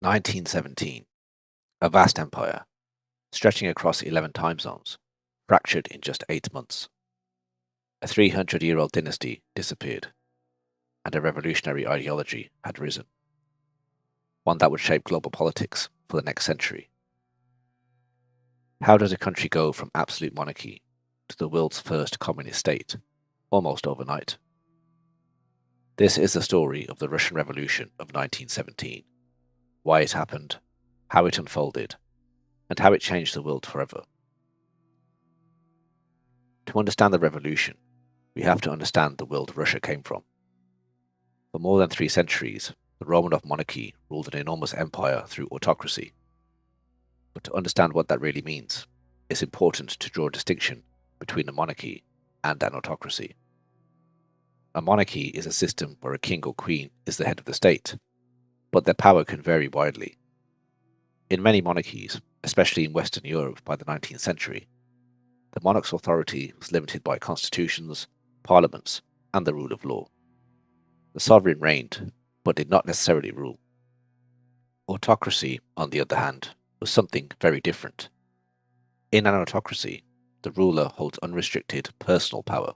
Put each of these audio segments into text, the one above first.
1917, a vast empire, stretching across 11 time zones, fractured in just 8 months. A 300-year-old dynasty disappeared, and a revolutionary ideology had risen, one that would shape global politics for the next century. How does a country go from absolute monarchy to the world's first communist state, almost overnight? This is the story of the Russian Revolution of 1917, why it happened, how it unfolded, and how it changed the world forever. To understand the revolution, we have to understand the world Russia came from. For more than 3 centuries, the Romanov monarchy ruled an enormous empire through autocracy. But to understand what that really means, it's important to draw a distinction between a monarchy and an autocracy. A monarchy is a system where a king or queen is the head of the state, but their power can vary widely. In many monarchies, especially in Western Europe by the 19th century, the monarch's authority was limited by constitutions, parliaments, and the rule of law. The sovereign reigned, but did not necessarily rule. Autocracy, on the other hand, was something very different. In an autocracy, the ruler holds unrestricted personal power.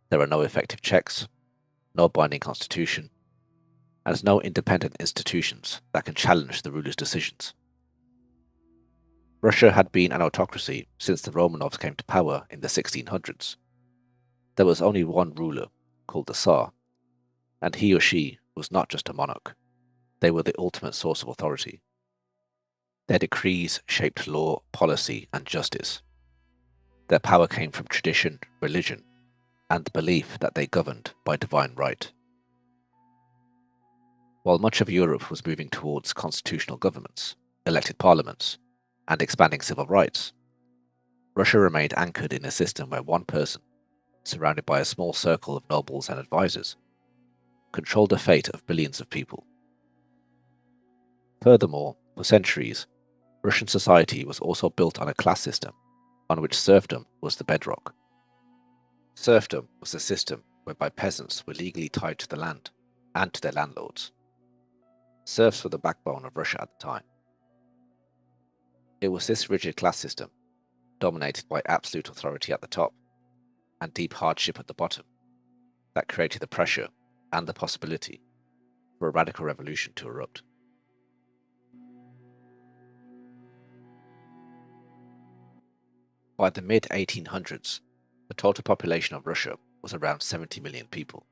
There are no effective checks, no binding constitution, and no independent institutions that can challenge the ruler's decisions. Russia had been an autocracy since the Romanovs came to power in the 1600s. There was only one ruler, called the Tsar, and he or she was not just a monarch. They were the ultimate source of authority. Their decrees shaped law, policy, and justice. Their power came from tradition, religion, and the belief that they governed by divine right. While much of Europe was moving towards constitutional governments, elected parliaments, and expanding civil rights, Russia remained anchored in a system where one person, surrounded by a small circle of nobles and advisors, controlled the fate of billions of people. Furthermore, for centuries, Russian society was also built on a class system, on which serfdom was the bedrock. Serfdom was a system whereby peasants were legally tied to the land and to their landlords. Serfs were the backbone of Russia at the time. It was this rigid class system, dominated by absolute authority at the top and deep hardship at the bottom, that created the pressure and the possibility for a radical revolution to erupt. By the mid-1800s, the total population of Russia was around 70 million people.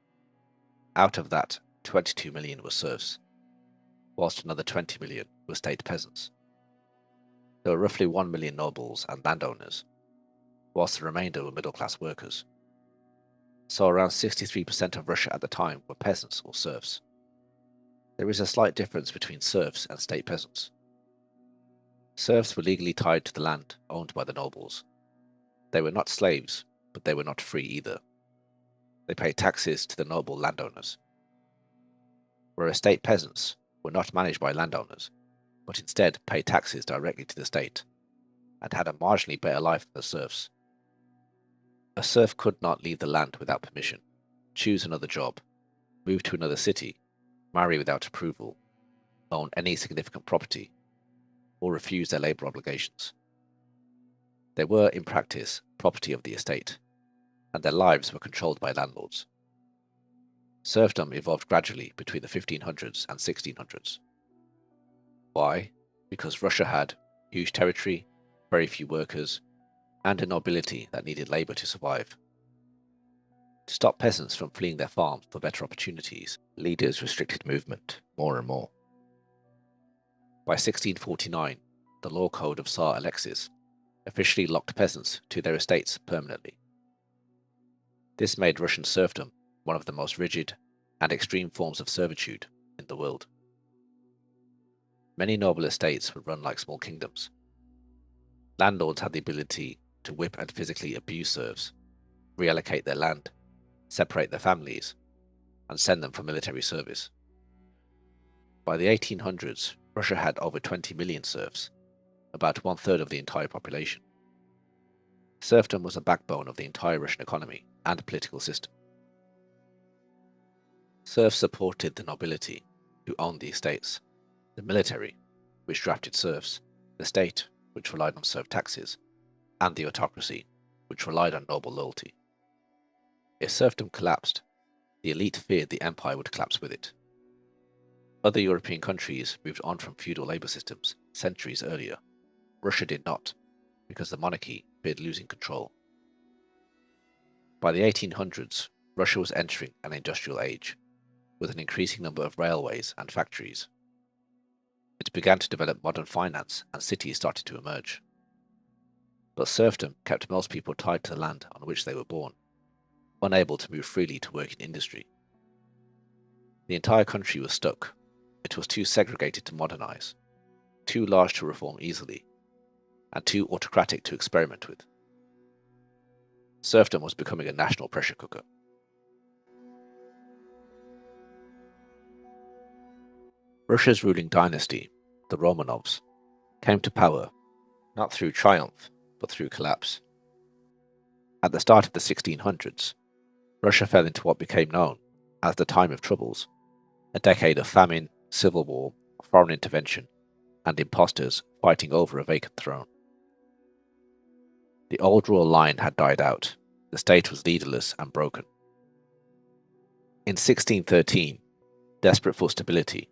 Out of that, 22 million were serfs, whilst another 20 million were state peasants. There were roughly 1 million nobles and landowners, whilst the remainder were middle-class workers. So around 63% of Russia at the time were peasants or serfs. There is a slight difference between serfs and state peasants. Serfs were legally tied to the land owned by the nobles. They were not slaves, but they were not free either. They paid taxes to the noble landowners. Whereas state peasants were not managed by landowners, but instead paid taxes directly to the state, and had a marginally better life than the serfs. A serf could not leave the land without permission, choose another job, move to another city, marry without approval, own any significant property, or refuse their labour obligations. They were, in practice, property of the estate, and their lives were controlled by landlords. Serfdom evolved gradually between the 1500s and 1600s. Why? Because Russia had huge territory, very few workers, and a nobility that needed labour to survive. To stop peasants from fleeing their farms for better opportunities, leaders restricted movement more and more. By 1649, the law code of Tsar Alexis officially locked peasants to their estates permanently. This made Russian serfdom one of the most rigid and extreme forms of servitude in the world. Many noble estates were run like small kingdoms. Landlords had the ability to whip and physically abuse serfs, reallocate their land, separate their families, and send them for military service. By the 1800s, Russia had over 20 million serfs, about one-third of the entire population. Serfdom was a backbone of the entire Russian economy and political system. Serfs supported the nobility, who owned the estates, the military, which drafted serfs, the state, which relied on serf taxes, and the autocracy, which relied on noble loyalty. If serfdom collapsed, the elite feared the empire would collapse with it. Other European countries moved on from feudal labor systems centuries earlier. Russia did not, because the monarchy feared losing control. By the 1800s, Russia was entering an industrial age, with an increasing number of railways and factories. It began to develop modern finance and cities started to emerge. But serfdom kept most people tied to the land on which they were born, unable to move freely to work in industry. The entire country was stuck. It was too segregated to modernize, too large to reform easily, and too autocratic to experiment with. Serfdom was becoming a national pressure cooker. Russia's ruling dynasty, the Romanovs, came to power not through triumph, but through collapse. At the start of the 1600s, Russia fell into what became known as the Time of Troubles, a decade of famine, civil war, foreign intervention, and impostors fighting over a vacant throne. The old royal line had died out, the state was leaderless and broken. In 1613, desperate for stability,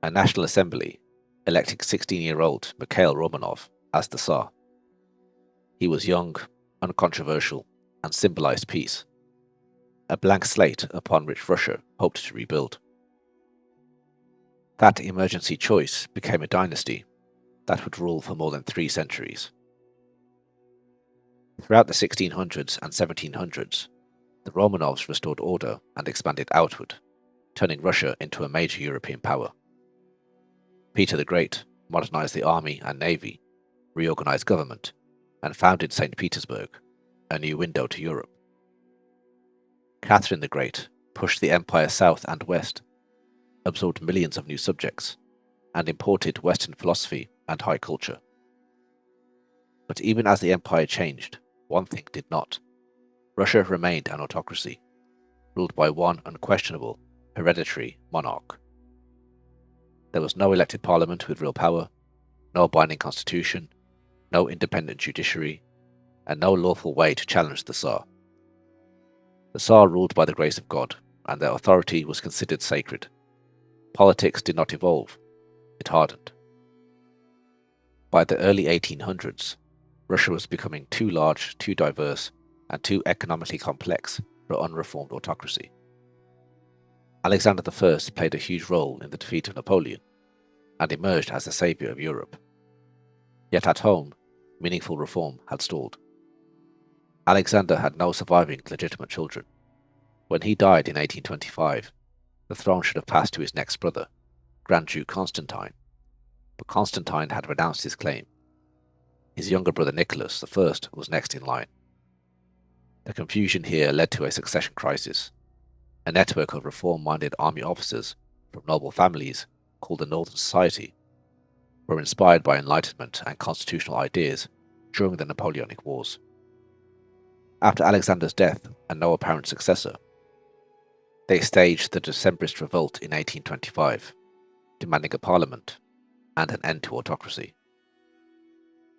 a national assembly elected 16-year-old Mikhail Romanov as the Tsar. He was young, uncontroversial, and symbolized peace, a blank slate upon which Russia hoped to rebuild. That emergency choice became a dynasty that would rule for more than 3 centuries. Throughout the 1600s and 1700s, the Romanovs restored order and expanded outward, turning Russia into a major European power. Peter the Great modernized the army and navy, reorganized government, and founded St. Petersburg, a new window to Europe. Catherine the Great pushed the empire south and west, absorbed millions of new subjects, and imported Western philosophy and high culture. But even as the empire changed, one thing did not. Russia remained an autocracy, ruled by one unquestionable, hereditary monarch. There was no elected parliament with real power, no binding constitution, no independent judiciary, and no lawful way to challenge the Tsar. The Tsar ruled by the grace of God, and their authority was considered sacred. Politics did not evolve, it hardened. By the early 1800s, Russia was becoming too large, too diverse, and too economically complex for unreformed autocracy. Alexander I played a huge role in the defeat of Napoleon, and emerged as the saviour of Europe. Yet at home, meaningful reform had stalled. Alexander had no surviving legitimate children. When he died in 1825, the throne should have passed to his next brother, Grand Duke Constantine, but Constantine had renounced his claim. His younger brother Nicholas I was next in line. The confusion here led to a succession crisis. A network of reform-minded army officers from noble families, called the Northern Society, were inspired by Enlightenment and constitutional ideas during the Napoleonic Wars. After Alexander's death and no apparent successor, they staged the Decembrist Revolt in 1825, demanding a parliament and an end to autocracy.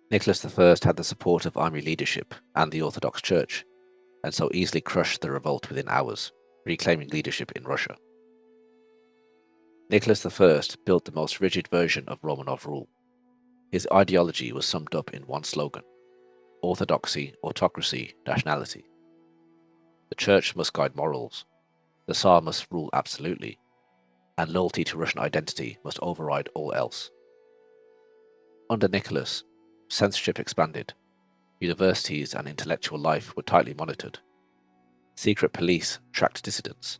Nicholas I had the support of army leadership and the Orthodox Church, and so easily crushed the revolt within hours, reclaiming leadership in Russia. Nicholas I built the most rigid version of Romanov rule. His ideology was summed up in one slogan: orthodoxy, autocracy, nationality. The Church must guide morals, the Tsar must rule absolutely, and loyalty to Russian identity must override all else. Under Nicholas, censorship expanded, universities and intellectual life were tightly monitored. Secret police tracked dissidents,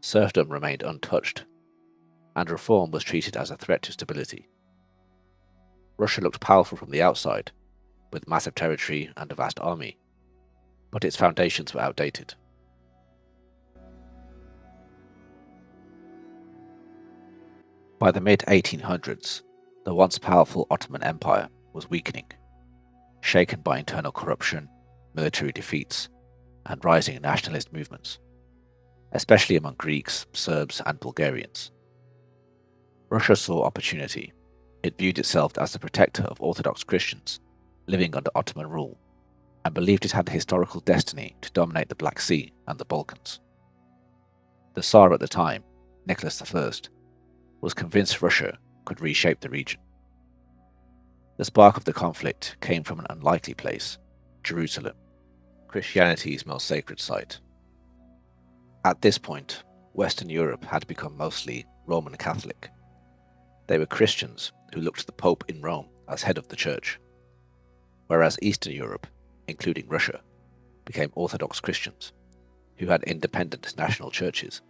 serfdom remained untouched, and reform was treated as a threat to stability. Russia looked powerful from the outside, with massive territory and a vast army, but its foundations were outdated. By the mid-1800s, the once powerful Ottoman Empire was weakening, shaken by internal corruption, military defeats, and rising nationalist movements, especially among Greeks, Serbs, and Bulgarians. Russia saw opportunity. It viewed itself as the protector of Orthodox Christians living under Ottoman rule, and believed it had the historical destiny to dominate the Black Sea and the Balkans. The Tsar at the time, Nicholas I, was convinced Russia could reshape the region. The spark of the conflict came from an unlikely place, Jerusalem, Christianity's most sacred site. At this point, Western Europe had become mostly Roman Catholic. They were Christians who looked to the Pope in Rome as head of the Church, whereas Eastern Europe, including Russia, became Orthodox Christians, who had independent national churches,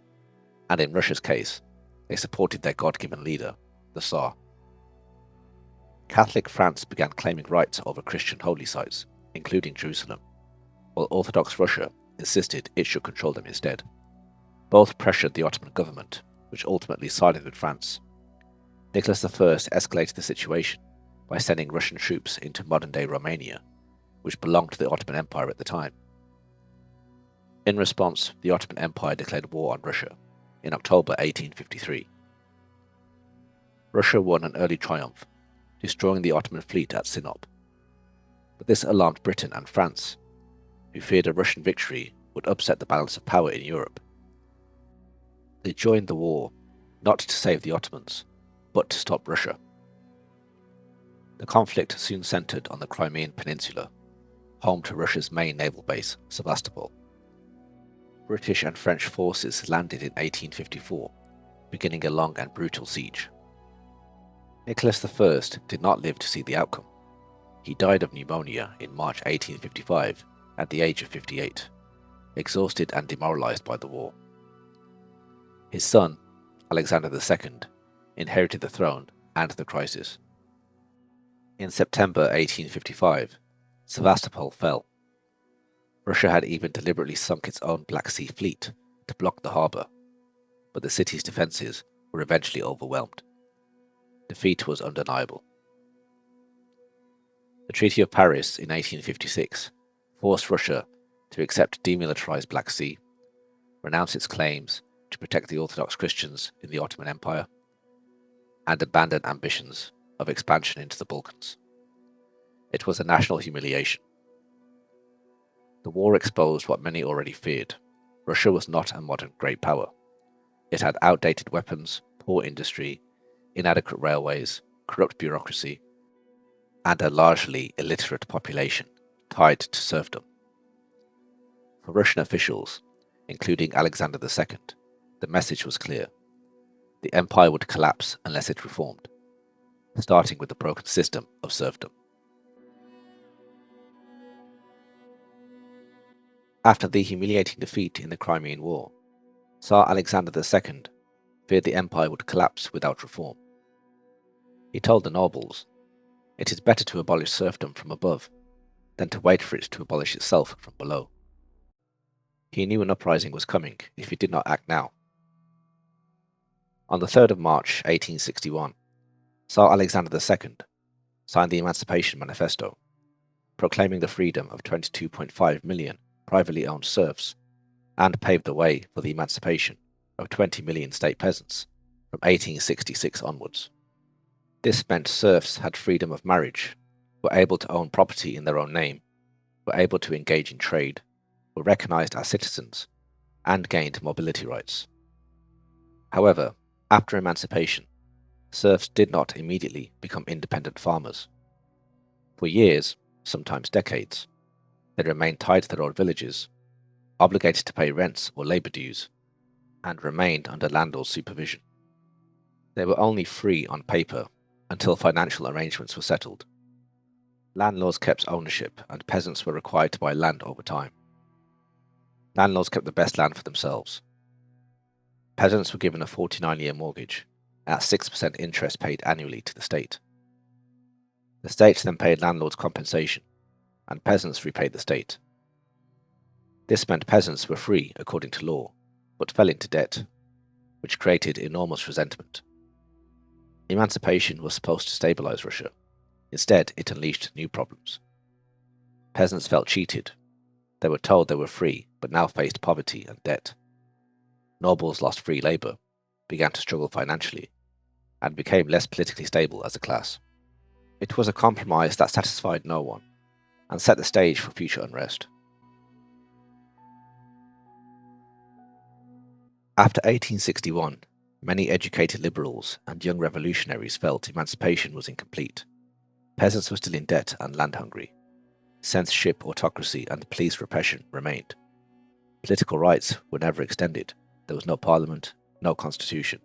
and in Russia's case, they supported their God-given leader, the Tsar. Catholic France began claiming rights over Christian holy sites, including Jerusalem, while Orthodox Russia insisted it should control them instead. Both pressured the Ottoman government, which ultimately sided with France. Nicholas I escalated the situation by sending Russian troops into modern-day Romania, which belonged to the Ottoman Empire at the time. In response, the Ottoman Empire declared war on Russia in October 1853. Russia won an early triumph, destroying the Ottoman fleet at Sinop. But this alarmed Britain and France, who feared a Russian victory would upset the balance of power in Europe. They joined the war not to save the Ottomans, but to stop Russia. The conflict soon centered on the Crimean Peninsula, home to Russia's main naval base, Sevastopol. British and French forces landed in 1854, beginning a long and brutal siege. Nicholas I did not live to see the outcome. He died of pneumonia in March 1855 at the age of 58, exhausted and demoralized by the war. His son, Alexander II, inherited the throne and the crisis. In September 1855, Sevastopol fell. Russia had even deliberately sunk its own Black Sea fleet to block the harbour, but the city's defences were eventually overwhelmed. Defeat was undeniable. The Treaty of Paris in 1856 forced Russia to accept demilitarized Black Sea, renounce its claims to protect the Orthodox Christians in the Ottoman Empire, and abandon ambitions of expansion into the Balkans. It was a national humiliation. The war exposed what many already feared. Russia was not a modern great power. It had outdated weapons, poor industry, inadequate railways, corrupt bureaucracy, and a largely illiterate population tied to serfdom. For Russian officials, including Alexander II, the message was clear. The empire would collapse unless it reformed, starting with the broken system of serfdom. After the humiliating defeat in the Crimean War, Tsar Alexander II feared the empire would collapse without reform. He told the nobles, "It is better to abolish serfdom from above than to wait for it to abolish itself from below." He knew an uprising was coming if he did not act now. On the 3rd of March 1861, Tsar Alexander II signed the Emancipation Manifesto, proclaiming the freedom of 22.5 million privately owned serfs, and paved the way for the emancipation of 20 million state peasants from 1866 onwards. This meant serfs had freedom of marriage, were able to own property in their own name, were able to engage in trade, were recognized as citizens, and gained mobility rights. However, after emancipation, serfs did not immediately become independent farmers. For years, sometimes decades, they remained tied to their old villages, obligated to pay rents or labour dues, and remained under landlord's supervision. They were only free on paper until financial arrangements were settled. Landlords kept ownership, and peasants were required to buy land over time. Landlords kept the best land for themselves. Peasants were given a 49-year mortgage at 6% interest paid annually to the state. The state then paid landlords compensation, and peasants repaid the state. This meant peasants were free according to law, but fell into debt, which created enormous resentment. Emancipation was supposed to stabilize Russia. Instead, it unleashed new problems. Peasants felt cheated. They were told they were free, but now faced poverty and debt. Nobles lost free labor, began to struggle financially, and became less politically stable as a class. It was a compromise that satisfied no one and set the stage for future unrest. After 1861, many educated liberals and young revolutionaries felt emancipation was incomplete. Peasants were still in debt and land hungry. Censorship, autocracy, and police repression remained. Political rights were never extended. There was no parliament, no constitution,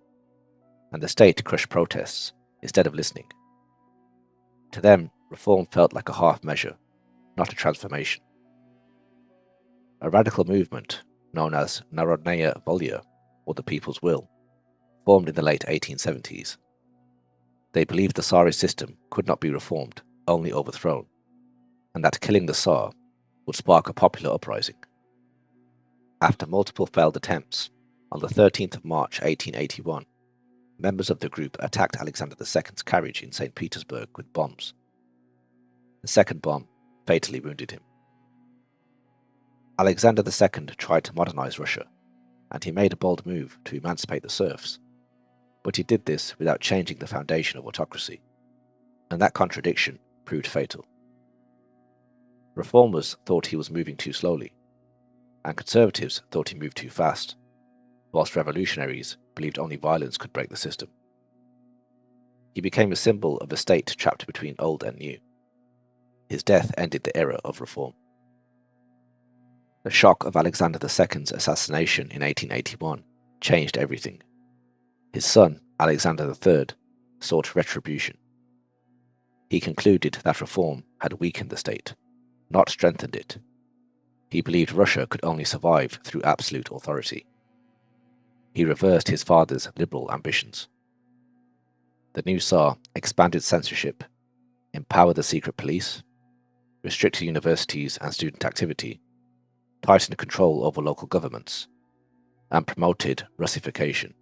and the state crushed protests instead of listening. To them, reform felt like a half measure, not a transformation. A radical movement, known as Narodnaya Volya, or the People's Will, formed in the late 1870s. They believed the Tsarist system could not be reformed, only overthrown, and that killing the Tsar would spark a popular uprising. After multiple failed attempts, on the 13th of March 1881, members of the group attacked Alexander II's carriage in St. Petersburg with bombs. The second bomb fatally wounded him. Alexander II tried to modernize Russia, and he made a bold move to emancipate the serfs, but he did this without changing the foundation of autocracy, and that contradiction proved fatal. Reformers thought he was moving too slowly, and conservatives thought he moved too fast, whilst revolutionaries believed only violence could break the system. He became a symbol of a state trapped between old and new. His death ended the era of reform. The shock of Alexander II's assassination in 1881 changed everything. His son, Alexander III, sought retribution. He concluded that reform had weakened the state, not strengthened it. He believed Russia could only survive through absolute authority. He reversed his father's liberal ambitions. The new Tsar expanded censorship, empowered the secret police, restricted universities and student activity, tightened control over local governments, and promoted Russification,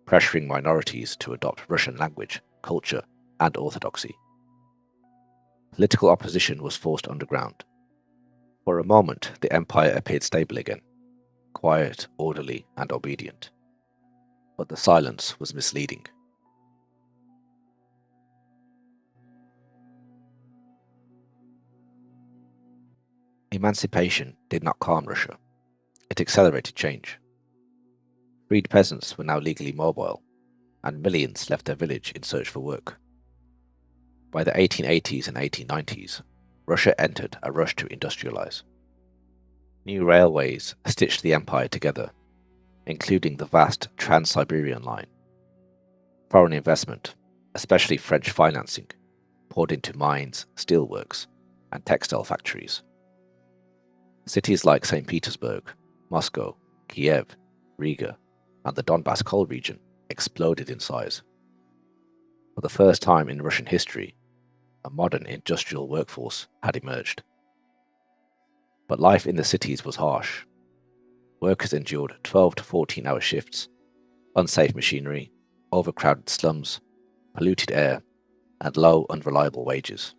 pressuring minorities to adopt Russian language, culture, and orthodoxy. Political opposition was forced underground. For a moment, the empire appeared stable again, quiet, orderly, and obedient. But the silence was misleading. Emancipation did not calm Russia. It accelerated change. Freed peasants were now legally mobile, and millions left their village in search for work. By the 1880s and 1890s, Russia entered a rush to industrialize. New railways stitched the empire together, including the vast Trans-Siberian line. Foreign investment, especially French financing, poured into mines, steelworks, and textile factories. Cities like St. Petersburg, Moscow, Kiev, Riga, and the Donbass coal region exploded in size. For the first time in Russian history, a modern industrial workforce had emerged. But life in the cities was harsh. Workers endured 12 to 14-hour shifts, unsafe machinery, overcrowded slums, polluted air, and low, unreliable wages.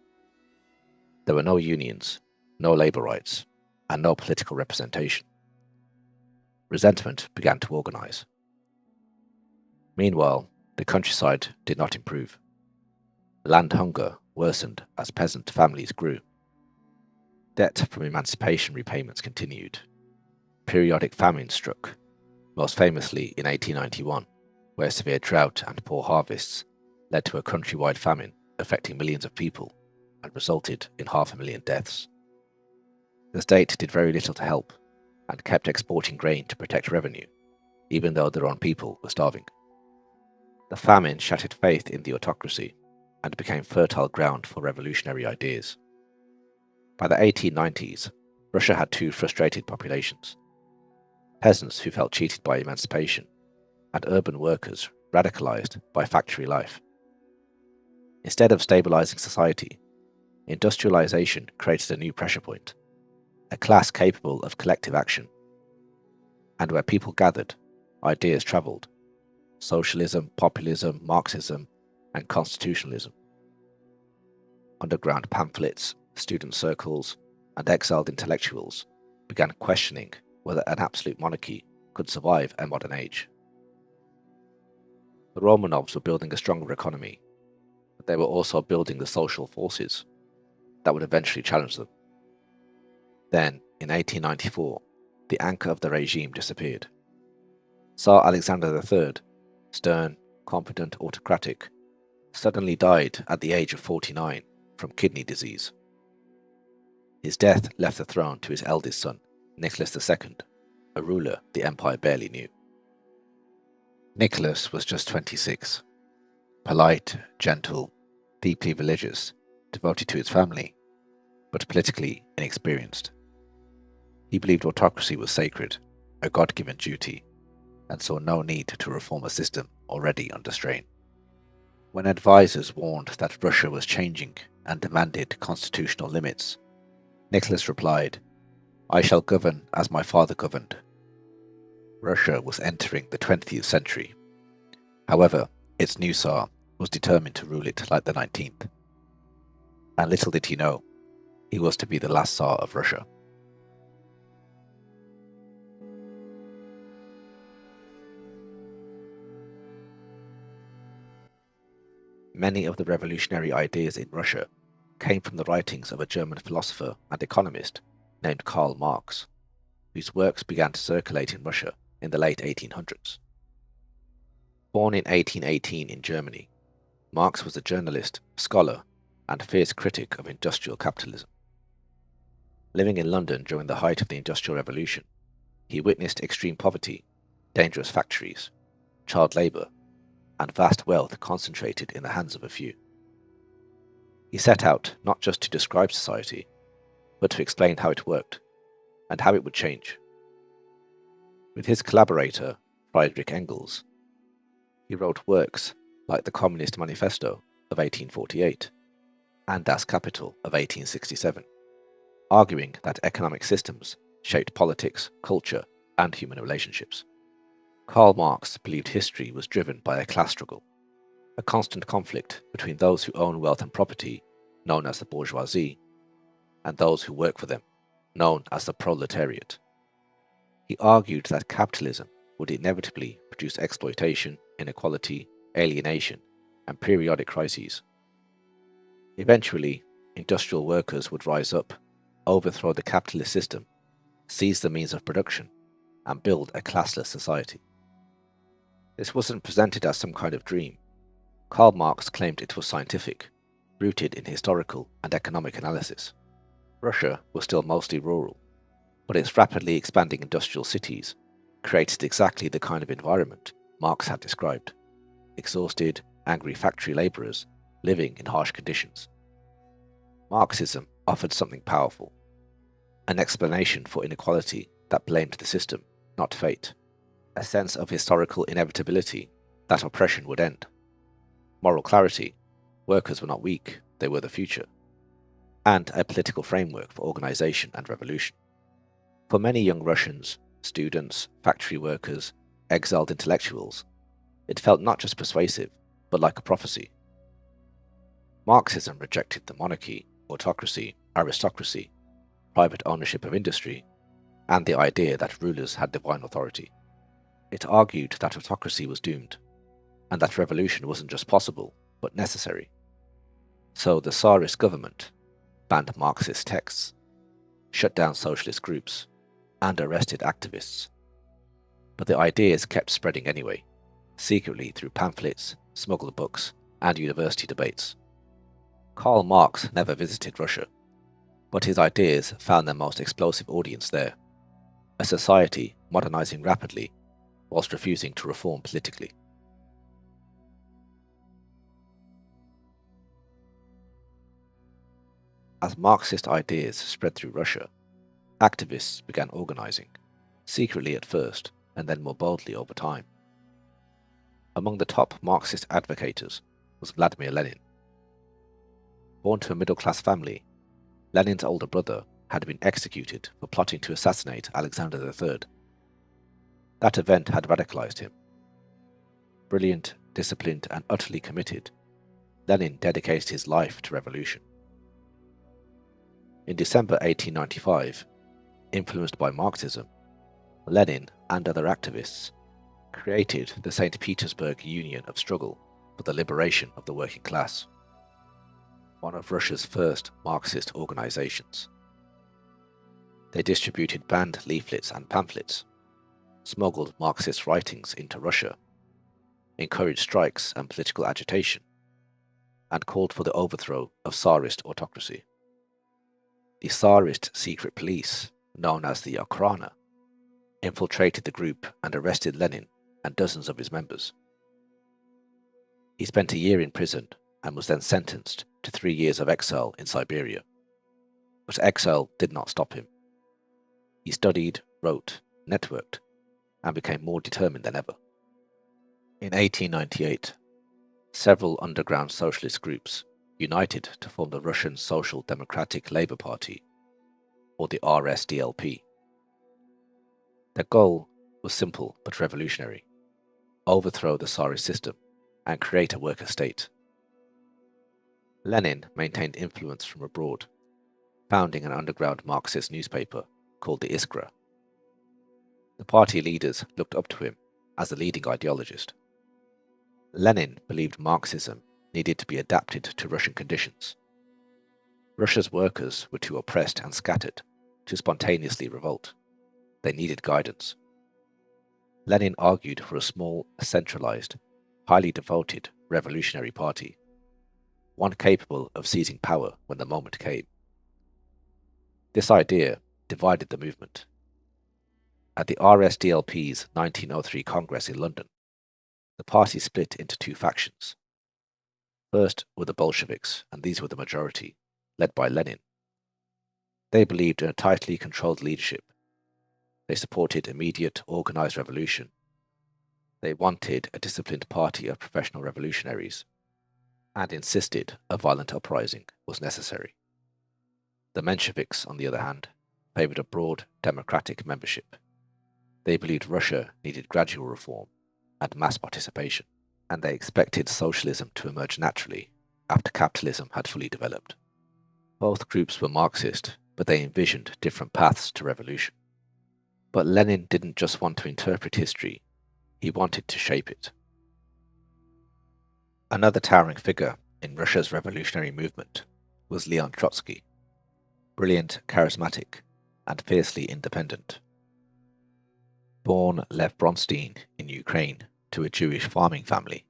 There were no unions, no labour rights, and no political representation. Resentment began to organise. Meanwhile, the countryside did not improve. Land hunger worsened as peasant families grew. Debt from emancipation repayments continued. Periodic famines struck, most famously in 1891, where severe drought and poor harvests led to a countrywide famine affecting millions of people and resulted in 500,000 deaths. The state did very little to help and kept exporting grain to protect revenue, even though their own people were starving. The famine shattered faith in the autocracy and became fertile ground for revolutionary ideas. By the 1890s, Russia had two frustrated populations: peasants who felt cheated by emancipation, and urban workers radicalized by factory life. Instead of stabilizing society, industrialization created a new pressure point, a class capable of collective action. And where people gathered, ideas traveled: socialism, populism, Marxism, and constitutionalism. Underground pamphlets, student circles, and exiled intellectuals began questioning whether an absolute monarchy could survive a modern age. The Romanovs were building a stronger economy, but they were also building the social forces that would eventually challenge them. Then, in 1894, the anchor of the regime disappeared. Tsar Alexander III, stern, competent, autocratic, suddenly died at the age of 49 from kidney disease. His death left the throne to his eldest son, Nicholas II, a ruler the empire barely knew. Nicholas was just 26, polite, gentle, deeply religious, devoted to his family, but politically inexperienced. He believed autocracy was sacred, a God-given duty, and saw no need to reform a system already under strain. When advisors warned that Russia was changing and demanded constitutional limits, Nicholas replied, "I shall govern as my father governed." Russia was entering the 20th century. However, its new Tsar was determined to rule it like the 19th. And little did he know, he was to be the last Tsar of Russia. Many of the revolutionary ideas in Russia came from the writings of a German philosopher and economist named Karl Marx, whose works began to circulate in Russia in the late 1800s. Born in 1818 in Germany, Marx was a journalist, scholar, and fierce critic of industrial capitalism. Living in London during the height of the Industrial Revolution, he witnessed extreme poverty, dangerous factories, child labour, and vast wealth concentrated in the hands of a few. He set out not just to describe society, but to explain how it worked and how it would change. With his collaborator, Friedrich Engels, he wrote works like the Communist Manifesto of 1848 and Das Kapital of 1867, arguing that economic systems shaped politics, culture, and human relationships. Karl Marx believed history was driven by a class struggle, a constant conflict between those who own wealth and property, known as the bourgeoisie, and those who work for them, known as the proletariat. He argued that capitalism would inevitably produce exploitation, inequality, alienation, and periodic crises. Eventually, industrial workers would rise up, overthrow the capitalist system, seize the means of production, and build a classless society. This wasn't presented as some kind of dream. Karl Marx claimed it was scientific, rooted in historical and economic analysis. Russia was still mostly rural, but its rapidly expanding industrial cities created exactly the kind of environment Marx had described: exhausted, angry factory labourers living in harsh conditions. Marxism offered something powerful, an explanation for inequality that blamed the system, not fate, a sense of historical inevitability that oppression would end, moral clarity, workers were not weak, they were the future, and a political framework for organisation and revolution. For many young Russians, students, factory workers, exiled intellectuals, it felt not just persuasive, but like a prophecy. Marxism rejected the monarchy, autocracy, aristocracy, private ownership of industry, and the idea that rulers had divine authority. It argued that autocracy was doomed, and that revolution wasn't just possible, but necessary. So the Tsarist government banned Marxist texts, shut down socialist groups, and arrested activists. But the ideas kept spreading anyway, secretly through pamphlets, smuggled books, and university debates. Karl Marx never visited Russia, but his ideas found their most explosive audience there, a society modernizing rapidly whilst refusing to reform politically. As Marxist ideas spread through Russia, activists began organizing, secretly at first and then more boldly over time. Among the top Marxist advocates was Vladimir Lenin. Born to a middle-class family, Lenin's older brother had been executed for plotting to assassinate Alexander III. That event had radicalized him. Brilliant, disciplined, and utterly committed, Lenin dedicated his life to revolution. In December 1895, influenced by Marxism, Lenin and other activists created the St. Petersburg Union of Struggle for the Liberation of the Working Class, one of Russia's first Marxist organizations. They distributed banned leaflets and pamphlets, smuggled Marxist writings into Russia, encouraged strikes and political agitation, and called for the overthrow of Tsarist autocracy. The Tsarist secret police, known as the Okhrana, infiltrated the group and arrested Lenin and dozens of his members. He spent a year in prison and was then sentenced to 3 years of exile in Siberia. But exile did not stop him. He studied, wrote, networked, and became more determined than ever. In 1898, several underground socialist groups united to form the Russian Social Democratic Labour Party, or the RSDLP. Their goal was simple but revolutionary: overthrow the Tsarist system and create a worker state. Lenin maintained influence from abroad, founding an underground Marxist newspaper called the Iskra. The party leaders looked up to him as the leading ideologist. Lenin believed Marxism needed to be adapted to Russian conditions. Russia's workers were too oppressed and scattered to spontaneously revolt. They needed guidance. Lenin argued for a small, centralized, highly devoted revolutionary party, one capable of seizing power when the moment came. This idea divided the movement. At the RSDLP's 1903 Congress in London, the party split into two factions. First were the Bolsheviks, and these were the majority, led by Lenin. They believed in a tightly controlled leadership. They supported immediate, organized revolution. They wanted a disciplined party of professional revolutionaries, and insisted a violent uprising was necessary. The Mensheviks, on the other hand, favored a broad democratic membership. They believed Russia needed gradual reform and mass participation, and they expected socialism to emerge naturally after capitalism had fully developed. Both groups were Marxist, but they envisioned different paths to revolution. But Lenin didn't just want to interpret history, he wanted to shape it. Another towering figure in Russia's revolutionary movement was Leon Trotsky, brilliant, charismatic, and fiercely independent. Born Lev Bronstein in Ukraine to a Jewish farming family,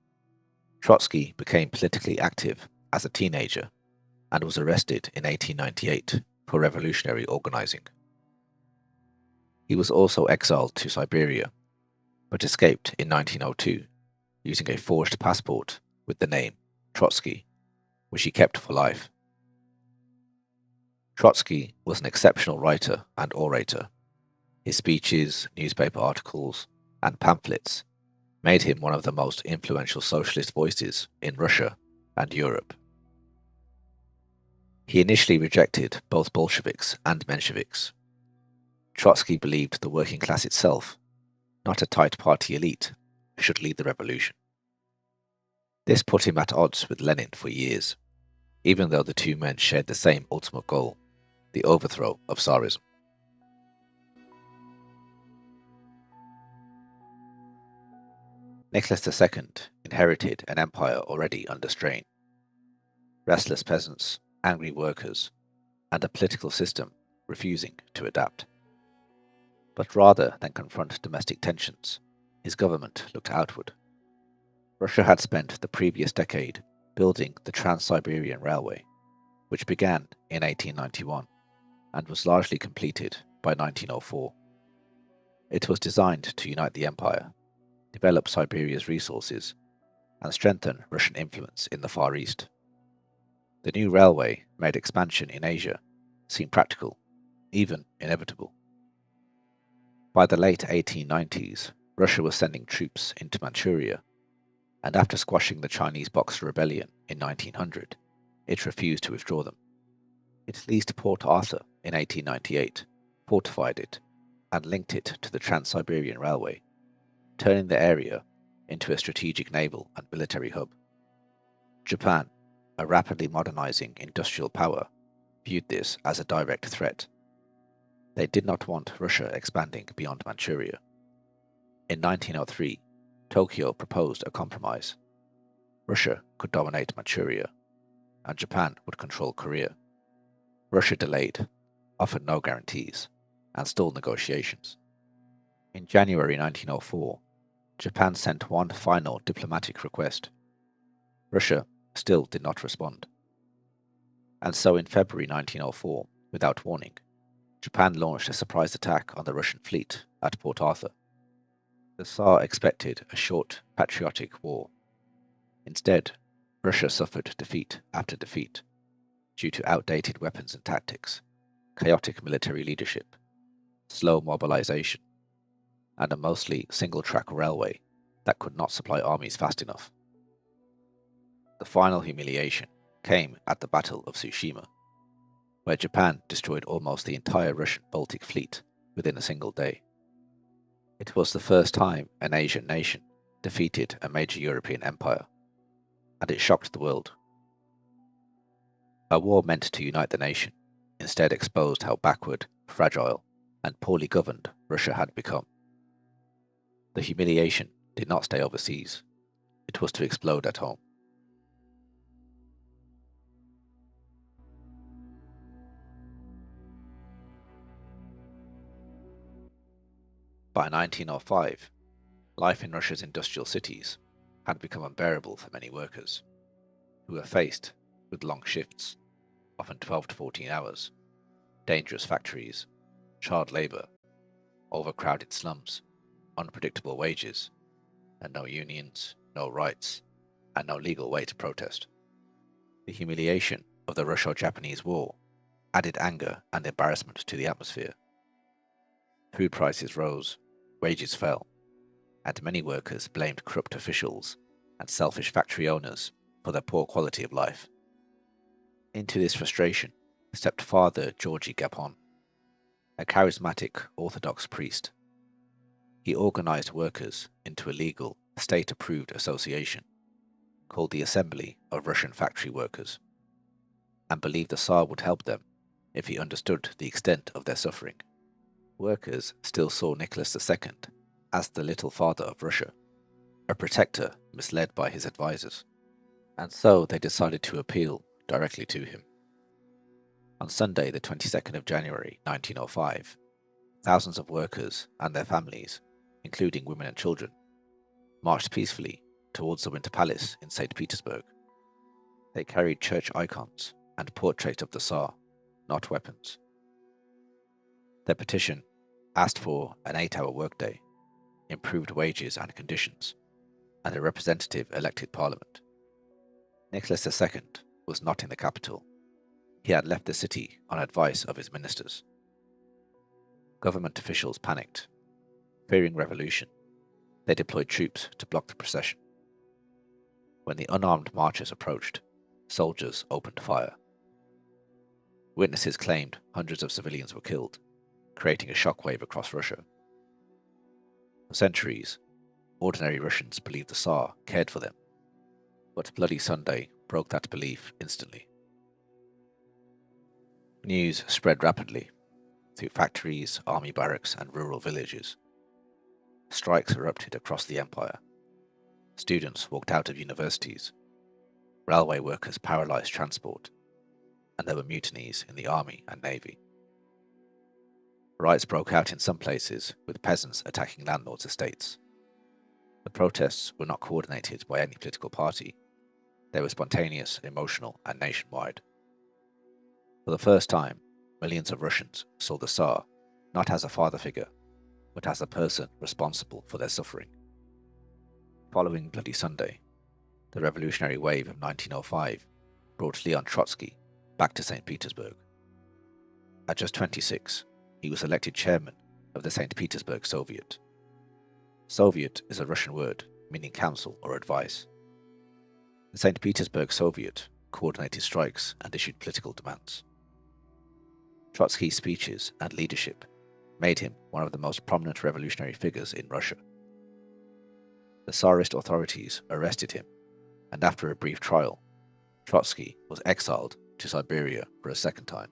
Trotsky became politically active as a teenager and was arrested in 1898 for revolutionary organizing. He was also exiled to Siberia, but escaped in 1902 using a forged passport with the name Trotsky, which he kept for life. Trotsky was an exceptional writer and orator. His speeches, newspaper articles, and pamphlets made him one of the most influential socialist voices in Russia and Europe. He initially rejected both Bolsheviks and Mensheviks. Trotsky believed the working class itself, not a tight party elite, should lead the revolution. This put him at odds with Lenin for years, even though the two men shared the same ultimate goal: the overthrow of Tsarism. Nicholas II inherited an empire already under strain. Restless peasants, angry workers, and a political system refusing to adapt. But rather than confront domestic tensions, his government looked outward. Russia had spent the previous decade building the Trans-Siberian Railway, which began in 1891 and was largely completed by 1904. It was designed to unite the empire, develop Siberia's resources, and strengthen Russian influence in the Far East. The new railway made expansion in Asia seem practical, even inevitable. By the late 1890s, Russia was sending troops into Manchuria, and after squashing the Chinese Boxer Rebellion in 1900, it refused to withdraw them. It leased Port Arthur in 1898, fortified it, and linked it to the Trans-Siberian Railway, turning the area into a strategic naval and military hub. Japan, a rapidly modernizing industrial power, viewed this as a direct threat. They did not want Russia expanding beyond Manchuria. In 1903, Tokyo proposed a compromise. Russia could dominate Manchuria, and Japan would control Korea. Russia delayed, offered no guarantees, and stalled negotiations. In January 1904, Japan sent one final diplomatic request. Russia still did not respond. And so in February 1904, without warning, Japan launched a surprise attack on the Russian fleet at Port Arthur. The Tsar expected a short, patriotic war. Instead, Russia suffered defeat after defeat due to outdated weapons and tactics, chaotic military leadership, slow mobilization, and a mostly single-track railway that could not supply armies fast enough. The final humiliation came at the Battle of Tsushima, where Japan destroyed almost the entire Russian Baltic fleet within a single day. It was the first time an Asian nation defeated a major European empire, and it shocked the world. A war meant to unite the nation instead exposed how backward, fragile, and poorly governed Russia had become. The humiliation did not stay overseas. It was to explode at home. By 1905, life in Russia's industrial cities had become unbearable for many workers, who were faced with long shifts, often 12 to 14 hours, dangerous factories, child labour, overcrowded slums, unpredictable wages, and no unions, no rights, and no legal way to protest. The humiliation of the Russo-Japanese War added anger and embarrassment to the atmosphere. Food prices rose, wages fell, and many workers blamed corrupt officials and selfish factory owners for their poor quality of life. Into this frustration stepped Father Georgy Gapon, a charismatic Orthodox priest. He organized workers into a legal, state-approved association called the Assembly of Russian Factory Workers, and believed the Tsar would help them if he understood the extent of their suffering. Workers still saw Nicholas II as the little father of Russia, a protector misled by his advisors, and so they decided to appeal directly to him. On Sunday, the 22nd of January 1905, thousands of workers and their families, including women and children, marched peacefully towards the Winter Palace in St. Petersburg. They carried church icons and portraits of the Tsar, not weapons. Their petition asked for an 8-hour workday, improved wages and conditions, and a representative elected parliament. Nicholas II was not in the capital. He had left the city on advice of his ministers. Government officials panicked. Fearing revolution, they deployed troops to block the procession. When the unarmed marchers approached, soldiers opened fire. Witnesses claimed hundreds of civilians were killed, creating a shockwave across Russia. For centuries, ordinary Russians believed the Tsar cared for them, but Bloody Sunday broke that belief instantly. News spread rapidly through factories, army barracks, and rural villages. Strikes erupted across the empire. Students walked out of universities. Railway workers paralyzed transport, and there were mutinies in the army and navy. Riots broke out in some places, with peasants attacking landlords' estates. The protests were not coordinated by any political party. They were spontaneous, emotional, and nationwide. For the first time, millions of Russians saw the Tsar not as a father figure, but as a person responsible for their suffering. Following Bloody Sunday, the revolutionary wave of 1905 brought Leon Trotsky back to St. Petersburg. At just 26, he was elected chairman of the St. Petersburg Soviet. Soviet is a Russian word meaning council or advice. The St. Petersburg Soviet coordinated strikes and issued political demands. Trotsky's speeches and leadership made him one of the most prominent revolutionary figures in Russia. The Tsarist authorities arrested him, and after a brief trial, Trotsky was exiled to Siberia for a second time.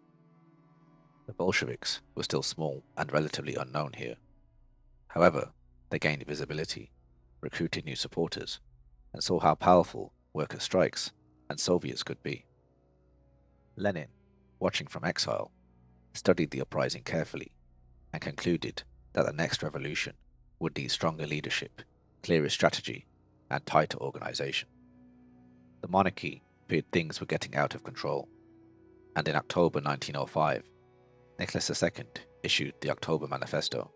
The Bolsheviks were still small and relatively unknown here. However, they gained visibility. recruited new supporters, and saw how powerful worker strikes and Soviets could be. Lenin, watching from exile, studied the uprising carefully and concluded that the next revolution would need stronger leadership, clearer strategy, and tighter organization. The monarchy feared things were getting out of control, and in October 1905, Nicholas II issued the October Manifesto,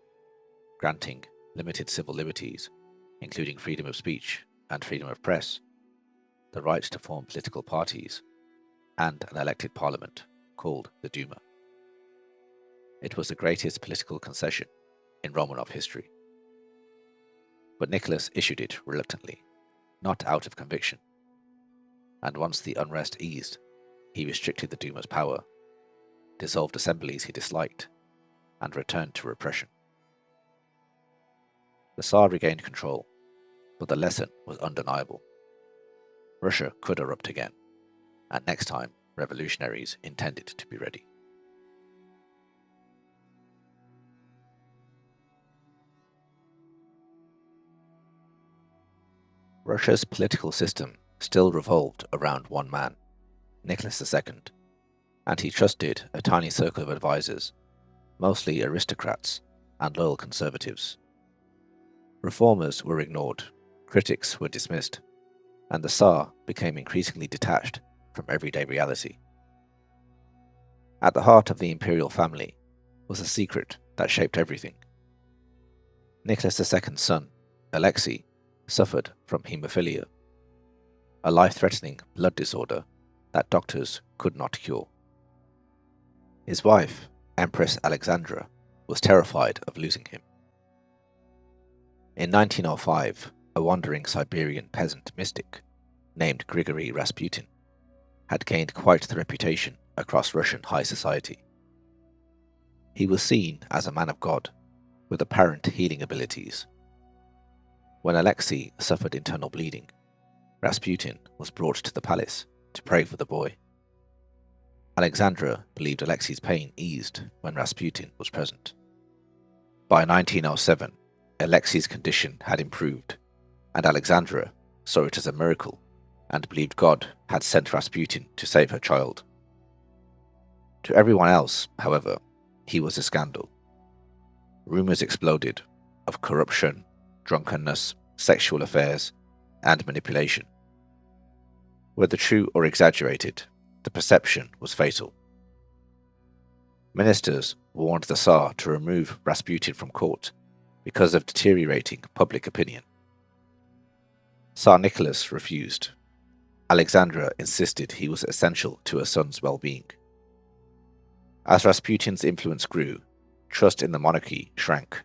granting limited civil liberties, including freedom of speech and freedom of press, the right to form political parties, and an elected parliament called the Duma. It was the greatest political concession in Romanov history. But Nicholas issued it reluctantly, not out of conviction. And once the unrest eased, he restricted the Duma's power, dissolved assemblies he disliked, and returned to repression. The Tsar regained control, but the lesson was undeniable. Russia could erupt again, and next time revolutionaries intended to be ready. Russia's political system still revolved around one man, Nicholas II, and he trusted a tiny circle of advisors, mostly aristocrats and loyal conservatives. Reformers were ignored, critics were dismissed, and the Tsar became increasingly detached from everyday reality. At the heart of the imperial family was a secret that shaped everything. Nicholas II's son, Alexei, suffered from haemophilia, a life-threatening blood disorder that doctors could not cure. His wife, Empress Alexandra, was terrified of losing him. In 1905, a wandering Siberian peasant mystic named Grigory Rasputin had gained quite the reputation across Russian high society. He was seen as a man of God with apparent healing abilities. When Alexei suffered internal bleeding, Rasputin was brought to the palace to pray for the boy. Alexandra believed Alexei's pain eased when Rasputin was present. By 1907, Alexei's condition had improved, and Alexandra saw it as a miracle and believed God had sent Rasputin to save her child. To everyone else, however, he was a scandal. Rumors exploded of corruption, drunkenness, sexual affairs, and manipulation. Whether true or exaggerated, the perception was fatal. Ministers warned the Tsar to remove Rasputin from court because of deteriorating public opinion. Tsar Nicholas refused. Alexandra insisted he was essential to her son's well-being. As Rasputin's influence grew, trust in the monarchy shrank.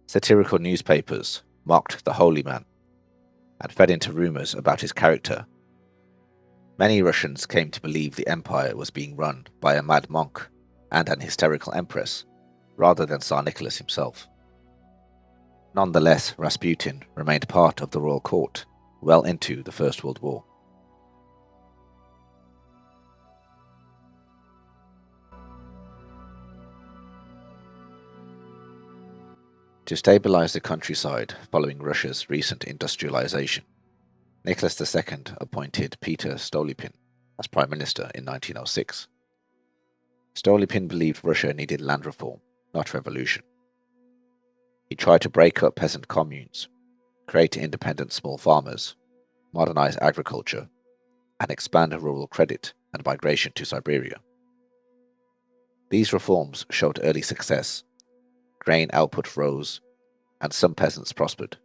Satirical newspapers mocked the holy man and fed into rumors about his character. Many Russians came to believe the empire was being run by a mad monk and an hysterical empress, rather than Tsar Nicholas himself. Nonetheless, Rasputin remained part of the royal court well into the First World War. To stabilize the countryside following Russia's recent industrialization, Nicholas II appointed Peter Stolypin as Prime Minister in 1906. Stolypin believed Russia needed land reform, not revolution. He tried to break up peasant communes, create independent small farmers, modernize agriculture, and expand rural credit and migration to Siberia. These reforms showed early success. Grain output rose, and some peasants prospered.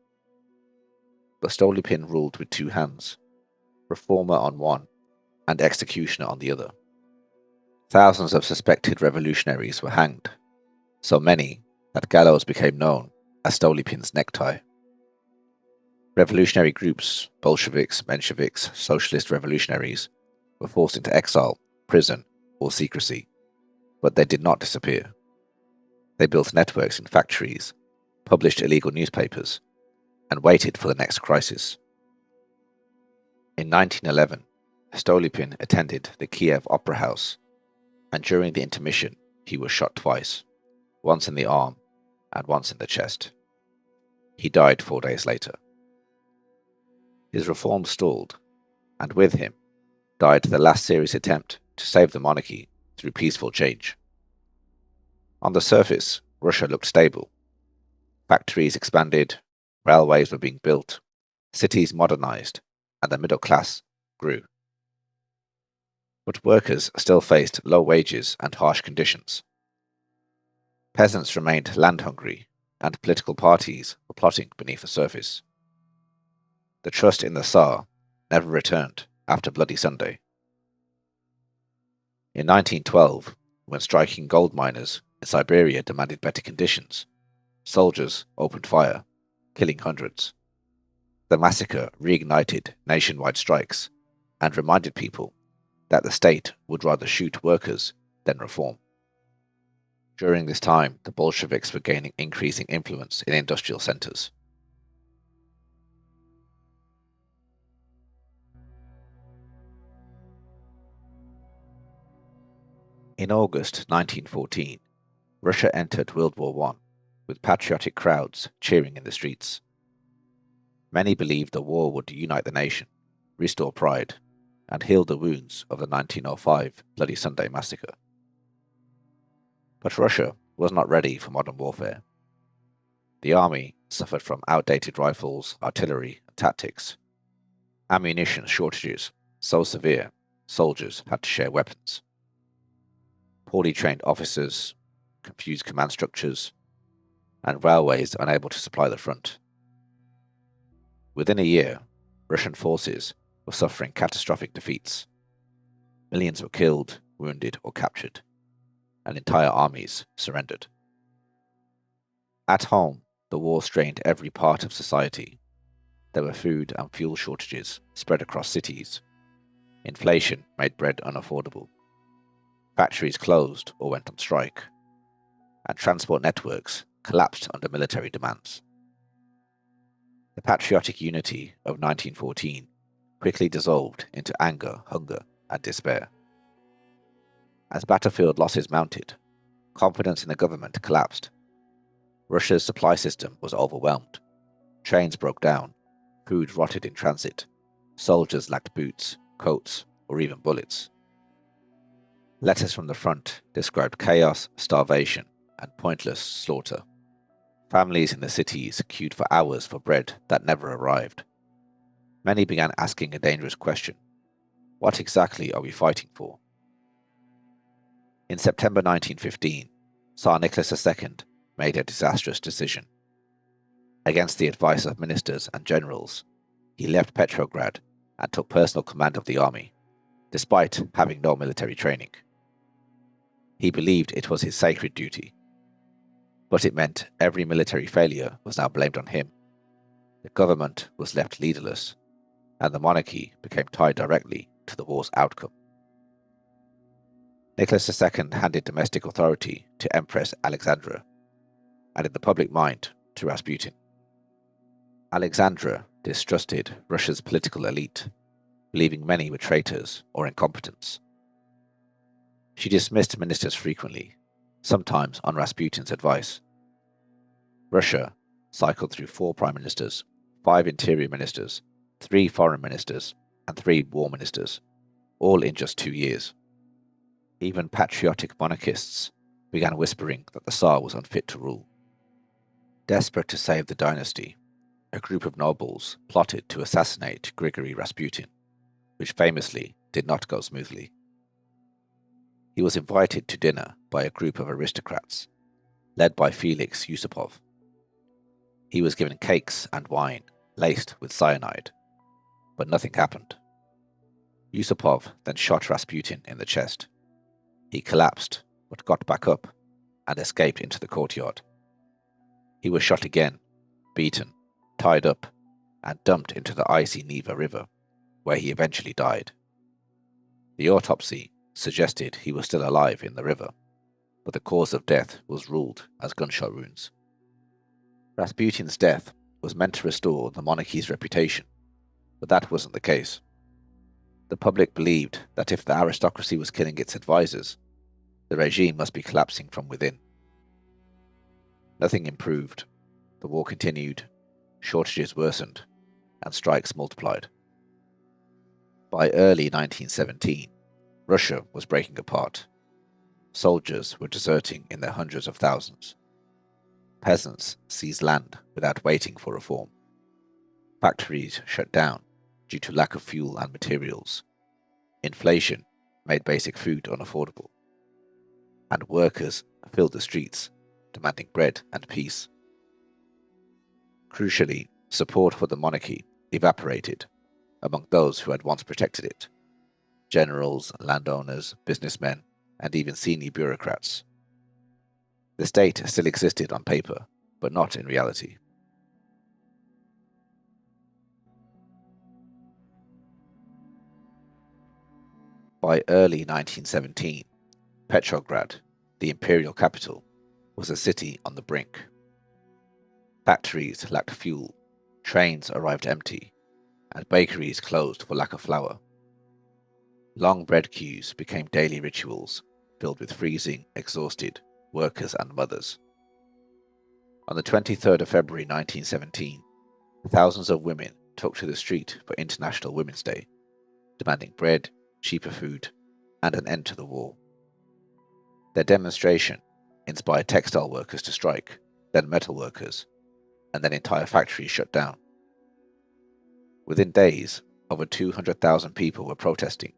But Stolypin ruled with two hands, reformer on one and executioner on the other. Thousands of suspected revolutionaries were hanged, so many that gallows became known as Stolypin's necktie. Revolutionary groups, Bolsheviks, Mensheviks, socialist revolutionaries, were forced into exile, prison, or secrecy, but they did not disappear. They built networks in factories, published illegal newspapers, and waited for the next crisis. In 1911, Stolypin attended the Kiev Opera House, and during the intermission, he was shot twice, once in the arm and once in the chest. He died 4 days later. His reforms stalled, and with him died the last serious attempt to save the monarchy through peaceful change. On the surface, Russia looked stable. Factories expanded, railways were being built, cities modernized, and the middle class grew. But workers still faced low wages and harsh conditions. Peasants remained land-hungry, and political parties were plotting beneath the surface. The trust in the Tsar never returned after Bloody Sunday. In 1912, when striking gold miners in Siberia demanded better conditions, soldiers opened fire, killing hundreds. The massacre reignited nationwide strikes and reminded people that the state would rather shoot workers than reform. During this time, the Bolsheviks were gaining increasing influence in industrial centers. In August 1914, Russia entered World War I, with patriotic crowds cheering in the streets. Many believed the war would unite the nation, restore pride, and heal the wounds of the 1905 Bloody Sunday massacre. But Russia was not ready for modern warfare. The army suffered from outdated rifles, artillery, and tactics. Ammunition shortages so severe, soldiers had to share weapons. Poorly trained officers, confused command structures, and railways unable to supply the front. Within a year, Russian forces were suffering catastrophic defeats. Millions were killed, wounded, or captured, and entire armies surrendered. At home, the war strained every part of society. There were food and fuel shortages spread across cities. Inflation made bread unaffordable. Factories closed or went on strike, and transport networks collapsed under military demands. The patriotic unity of 1914 quickly dissolved into anger, hunger, and despair. As battlefield losses mounted, confidence in the government collapsed. Russia's supply system was overwhelmed. Trains broke down, food rotted in transit, soldiers lacked boots, coats, or even bullets. Letters from the front described chaos, starvation, and pointless slaughter. Families in the cities queued for hours for bread that never arrived. Many began asking a dangerous question: what exactly are we fighting for? In September 1915, Tsar Nicholas II made a disastrous decision. Against the advice of ministers and generals, he left Petrograd and took personal command of the army, despite having no military training. He believed it was his sacred duty, but it meant every military failure was now blamed on him. The government was left leaderless, and the monarchy became tied directly to the war's outcome. Nicholas II handed domestic authority to Empress Alexandra, and in the public mind to Rasputin. Alexandra distrusted Russia's political elite, believing many were traitors or incompetents. She dismissed ministers frequently, sometimes on Rasputin's advice. Russia cycled through 4 prime ministers, 5 interior ministers, 3 foreign ministers, and 3 war ministers, all in just 2 years. Even patriotic monarchists began whispering that the Tsar was unfit to rule. Desperate to save the dynasty, a group of nobles plotted to assassinate Grigory Rasputin, which famously did not go smoothly. He was invited to dinner by a group of aristocrats, led by Felix Yusupov. He was given cakes and wine laced with cyanide, but nothing happened. Yusupov then shot Rasputin in the chest. He collapsed, but got back up and escaped into the courtyard. He was shot again, beaten, tied up, and dumped into the icy Neva River, where he eventually died. The autopsy suggested he was still alive in the river, but the cause of death was ruled as gunshot wounds. Rasputin's death was meant to restore the monarchy's reputation, but that wasn't the case. The public believed that if the aristocracy was killing its advisors, the regime must be collapsing from within. Nothing improved. The war continued, shortages worsened, and strikes multiplied. By early 1917, Russia was breaking apart. Soldiers were deserting in their hundreds of thousands. Peasants seized land without waiting for reform. Factories shut down due to lack of fuel and materials. Inflation made basic food unaffordable. And workers filled the streets, demanding bread and peace. Crucially, support for the monarchy evaporated among those who had once protected it: generals, landowners, businessmen, and even senior bureaucrats. The state still existed on paper, but not in reality. By early 1917, Petrograd, the imperial capital, was a city on the brink. Factories lacked fuel, trains arrived empty, and bakeries closed for lack of flour. Long bread queues became daily rituals, filled with freezing, exhausted workers and mothers. On the 23rd of February 1917, thousands of women took to the street for International Women's Day, demanding bread, cheaper food, and an end to the war. Their demonstration inspired textile workers to strike, then metal workers, and then entire factories shut down. Within days, over 200,000 people were protesting.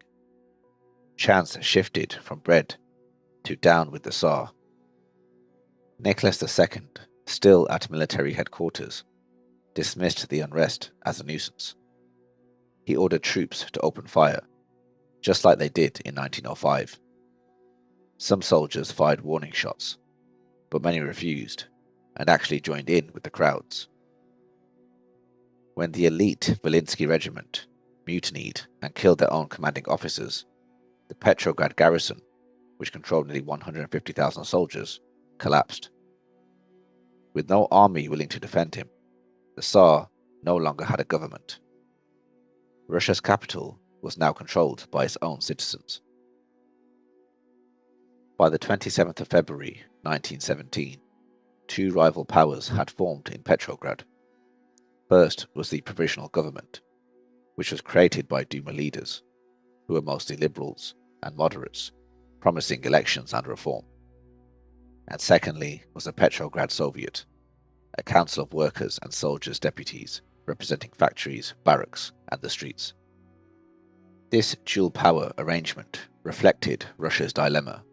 Chants shifted from bread to down with the Tsar. Nicholas II, still at military headquarters, dismissed the unrest as a nuisance. He ordered troops to open fire, just like they did in 1905. Some soldiers fired warning shots, but many refused and actually joined in with the crowds. When the elite Volinsky Regiment mutinied and killed their own commanding officers, the Petrograd garrison, which controlled nearly 150,000 soldiers, collapsed. With no army willing to defend him, the Tsar no longer had a government. Russia's capital was now controlled by its own citizens. By the 27th of February 1917, two rival powers had formed in Petrograd. First was the Provisional Government, which was created by Duma leaders, who were mostly liberals and moderates, promising elections and reform. And secondly was the Petrograd Soviet, a council of workers and soldiers' deputies representing factories, barracks, and the streets. This dual power arrangement reflected Russia's dilemma: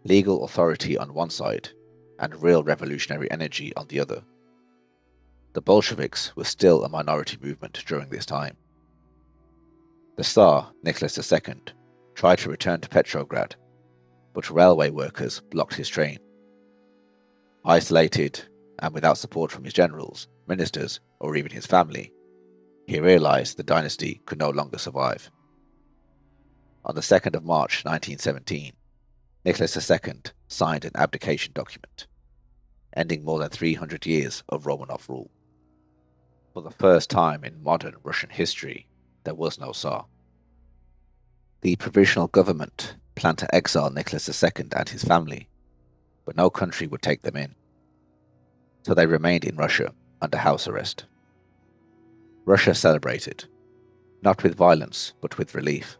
legal authority on one side and real revolutionary energy on the other. The Bolsheviks were still a minority movement during this time. The Tsar, Nicholas II, tried to return to Petrograd, but railway workers blocked his train. Isolated and without support from his generals, ministers, or even his family, he realized the dynasty could no longer survive. On the 2nd of March 1917, Nicholas II signed an abdication document, ending more than 300 years of Romanov rule. For the first time in modern Russian history, there was no Tsar. The Provisional Government planned to exile Nicholas II and his family, but no country would take them in. So they remained in Russia under house arrest. Russia celebrated, not with violence but with relief.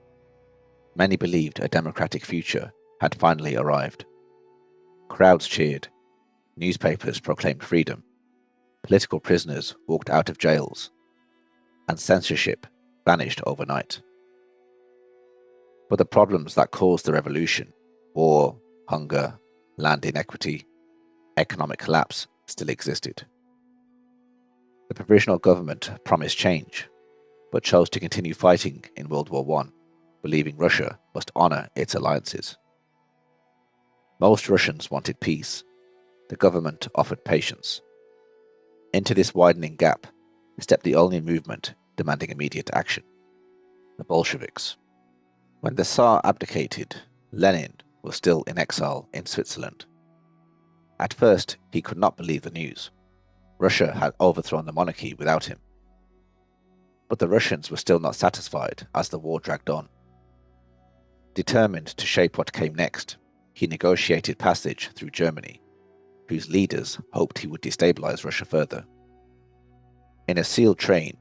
Many believed a democratic future had finally arrived. Crowds cheered, newspapers proclaimed freedom, political prisoners walked out of jails, and censorship vanished overnight. But the problems that caused the revolution, war, hunger, land inequity, economic collapse, still existed. The Provisional Government promised change, but chose to continue fighting in World War I, believing Russia must honor its alliances. Most Russians wanted peace. The government offered patience. Into this widening gap stepped the only movement demanding immediate action: the Bolsheviks. When the Tsar abdicated, Lenin was still in exile in Switzerland. At first, he could not believe the news. Russia had overthrown the monarchy without him. But the Russians were still not satisfied as the war dragged on. Determined to shape what came next, he negotiated passage through Germany, whose leaders hoped he would destabilize Russia further. In a sealed train,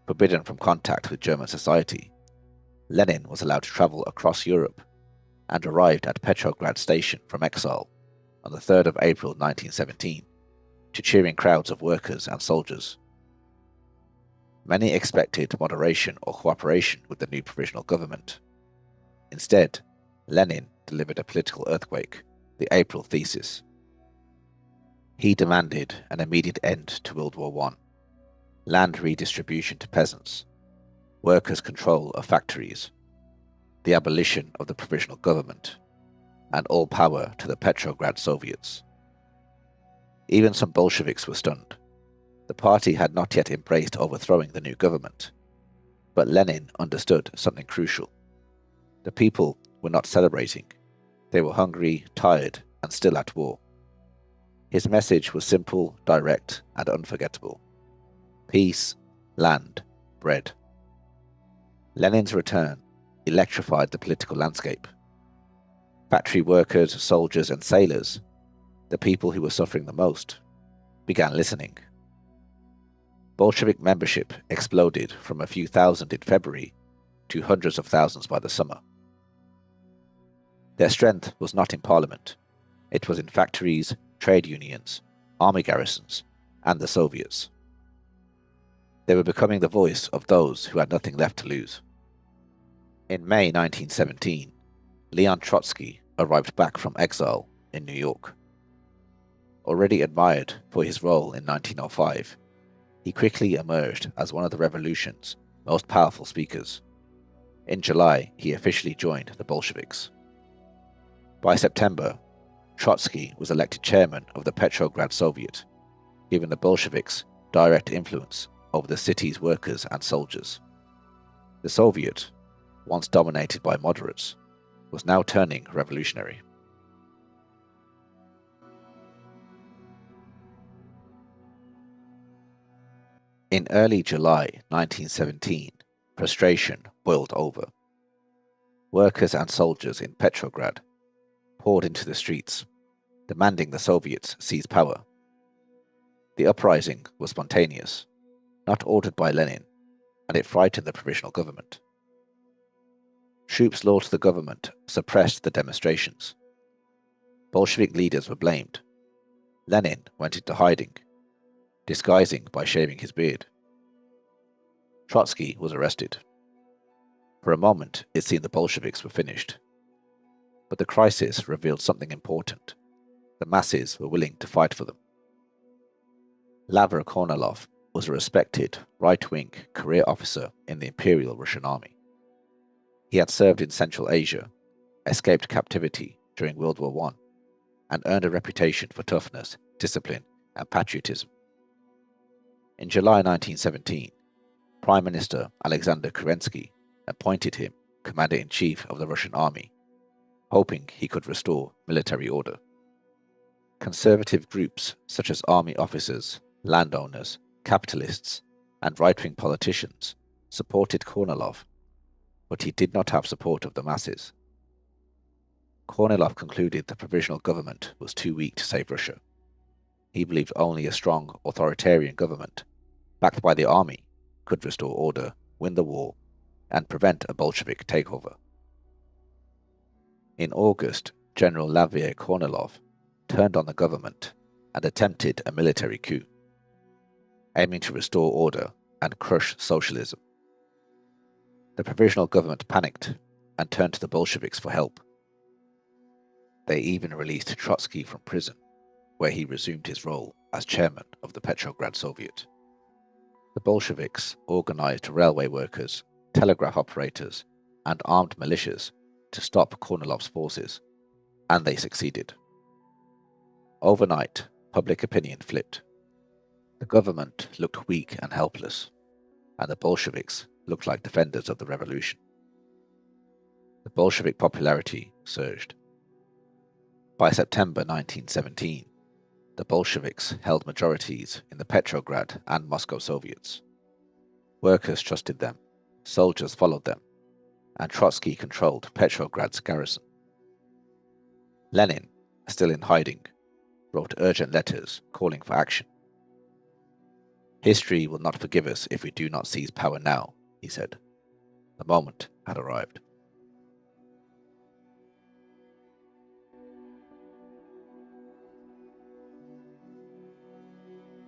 forbidden from contact with German society, Lenin was allowed to travel across Europe and arrived at Petrograd station from exile on the 3rd of April 1917 to cheering crowds of workers and soldiers. Many expected moderation or cooperation with the new provisional government. Instead, Lenin delivered a political earthquake, the April Thesis. He demanded an immediate end to World War I, land redistribution to peasants, workers' control of factories, the abolition of the provisional government, and all power to the Petrograd Soviets. Even some Bolsheviks were stunned. The party had not yet embraced overthrowing the new government, but Lenin understood something crucial. The people were not celebrating. They were hungry, tired, and still at war. His message was simple, direct, and unforgettable. Peace, land, bread. Lenin's return electrified the political landscape. Factory workers, soldiers, and sailors, the people who were suffering the most, began listening. Bolshevik membership exploded from a few thousand in February to hundreds of thousands by the summer. Their strength was not in parliament. It was in factories, trade unions, army garrisons, and the Soviets. They were becoming the voice of those who had nothing left to lose. In May 1917, Leon Trotsky arrived back from exile in New York. Already admired for his role in 1905, he quickly emerged as one of the revolution's most powerful speakers. In July, he officially joined the Bolsheviks. By September, Trotsky was elected chairman of the Petrograd Soviet, giving the Bolsheviks direct influence over the city's workers and soldiers. The Soviet, once dominated by moderates, was now turning revolutionary. In early July 1917, frustration boiled over. Workers and soldiers in Petrograd poured into the streets, demanding the Soviets seize power. The uprising was spontaneous, not ordered by Lenin, and it frightened the provisional government. Troops loyal to the government suppressed the demonstrations. Bolshevik leaders were blamed. Lenin went into hiding, disguising by shaving his beard. Trotsky was arrested. For a moment, it seemed the Bolsheviks were finished. But the crisis revealed something important. The masses were willing to fight for them. Lavr Kornilov was a respected right-wing career officer in the Imperial Russian Army. He had served in Central Asia, escaped captivity during World War I, and earned a reputation for toughness, discipline, and patriotism. In July 1917, Prime Minister Alexander Kerensky appointed him Commander-in-Chief of the Russian Army, hoping he could restore military order. Conservative groups such as army officers, landowners, capitalists, and right-wing politicians supported Kornilov, but he did not have support of the masses. Kornilov concluded the provisional government was too weak to save Russia. He believed only a strong authoritarian government, backed by the army, could restore order, win the war, and prevent a Bolshevik takeover. In August, General Lavr Kornilov turned on the government and attempted a military coup, aiming to restore order and crush socialism. The provisional government panicked and turned to the Bolsheviks for help. They even released Trotsky from prison, where he resumed his role as chairman of the Petrograd Soviet. The Bolsheviks organized railway workers, telegraph operators, and armed militias to stop Kornilov's forces, and they succeeded. Overnight, public opinion flipped. The government looked weak and helpless, and the Bolsheviks looked like defenders of the revolution. The Bolshevik popularity surged. By September 1917, the Bolsheviks held majorities in the Petrograd and Moscow Soviets. Workers trusted them, soldiers followed them, and Trotsky controlled Petrograd's garrison. Lenin, still in hiding, wrote urgent letters calling for action. History will not forgive us if we do not seize power now, he said. The moment had arrived.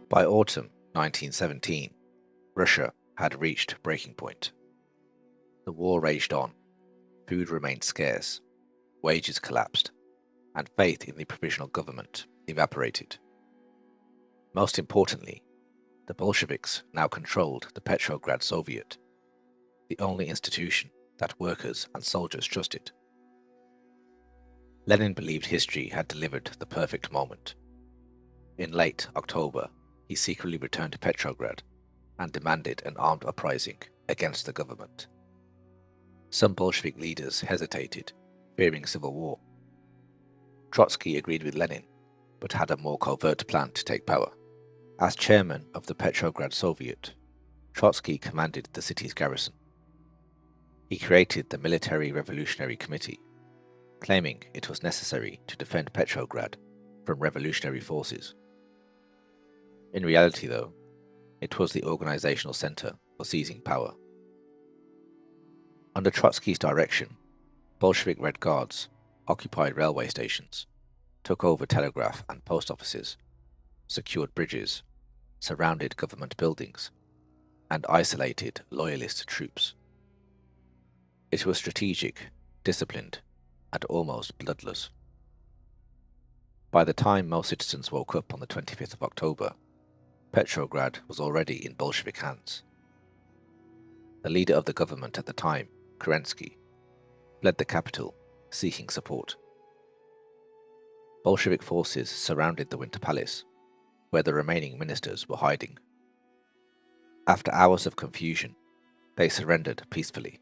By autumn 1917, Russia had reached breaking point. The war raged on, food remained scarce, wages collapsed, and faith in the provisional government evaporated. Most importantly, the Bolsheviks now controlled the Petrograd Soviet, the only institution that workers and soldiers trusted. Lenin believed history had delivered the perfect moment. In late October, he secretly returned to Petrograd and demanded an armed uprising against the government. Some Bolshevik leaders hesitated, fearing civil war. Trotsky agreed with Lenin, but had a more covert plan to take power. As chairman of the Petrograd Soviet, Trotsky commanded the city's garrison. He created the Military Revolutionary Committee, claiming it was necessary to defend Petrograd from revolutionary forces. In reality, though, it was the organizational center for seizing power. Under Trotsky's direction, Bolshevik Red Guards occupied railway stations, took over telegraph and post offices, secured bridges, surrounded government buildings, and isolated loyalist troops. It was strategic, disciplined, and almost bloodless. By the time most citizens woke up on the 25th of October, Petrograd was already in Bolshevik hands. The leader of the government at the time, Kerensky, fled the capital, seeking support. Bolshevik forces surrounded the Winter Palace, where the remaining ministers were hiding. After hours of confusion, they surrendered peacefully.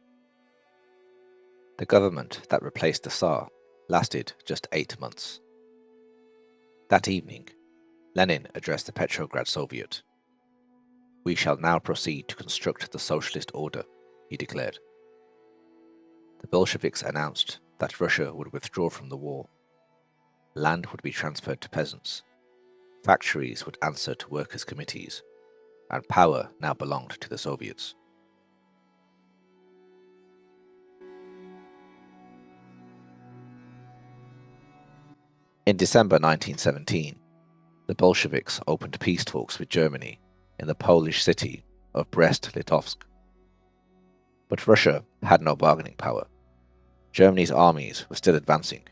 The government that replaced the Tsar lasted just 8 months. That evening, Lenin addressed the Petrograd Soviet. "We shall now proceed to construct the socialist order," he declared. The Bolsheviks announced that Russia would withdraw from the war. Land would be transferred to peasants. Factories would answer to workers' committees, and power now belonged to the Soviets. In December 1917, the Bolsheviks opened peace talks with Germany in the Polish city of Brest-Litovsk. But Russia had no bargaining power. Germany's armies were still advancing.